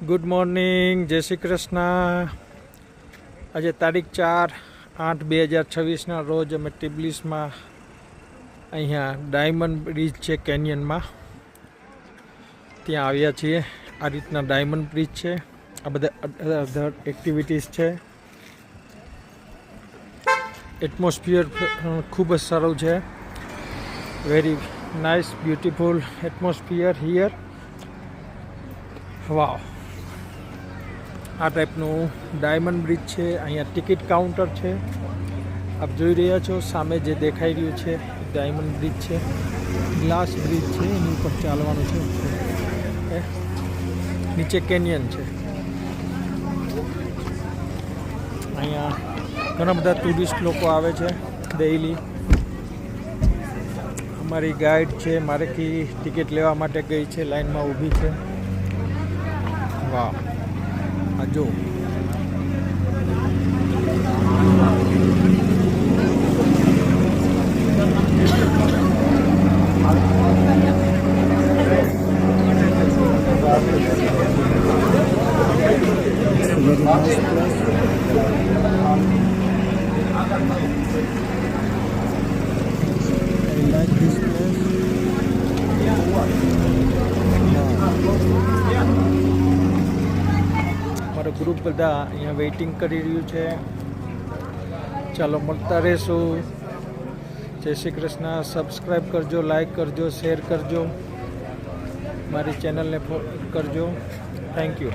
Good morning, જય શ્રી કૃષ્ણ. આજે તારીખ 4/8/2026ના રોજ અમે ટિબલિસમાં અહીંયા ડાયમંડ બ્રિજ છે કેનિયનમાં, ત્યાં આવ્યા છીએ. આ રીતના ડાયમંડ બ્રિજ છે. આ બધા અધર એક્ટિવિટીઝ છે. એટમોસ્ફિયર ખૂબ જ સારું છે. Very nice beautiful atmosphere here. Wow, આ ટાઈપનું ડાયમંડ બ્રિજ છે. અહીંયા ટિકિટ કાઉન્ટર છે. આપ જોઈ રહ્યા છો સામે જે દેખાઈ રહ્યું છે ડાયમંડ બ્રિજ છે. ગ્લાસ બ્રિજ છે, એની ઉપર ચાલવાનું છે. નીચે કેનિયન છે. અહીંયા ઘણા બધા ટુરિસ્ટ લોકો આવે છે ડેઈલી. અમારી ગાઈડ છે, મારેથી ટિકિટ લેવા માટે ગઈ છે, લાઈનમાં ઊભી છે. વાહ, આ જો મારું ગ્રુપ બધા અહીંયા વેઇટિંગ કરી રહ્યું છે. ચાલો મળતા રહેશું. જય શ્રી કૃષ્ણ. સબસ્ક્રાઈબ કરજો, લાઈક કરજો, શેર કરજો, મારી ચેનલને ફોલો કરજો. Thank you.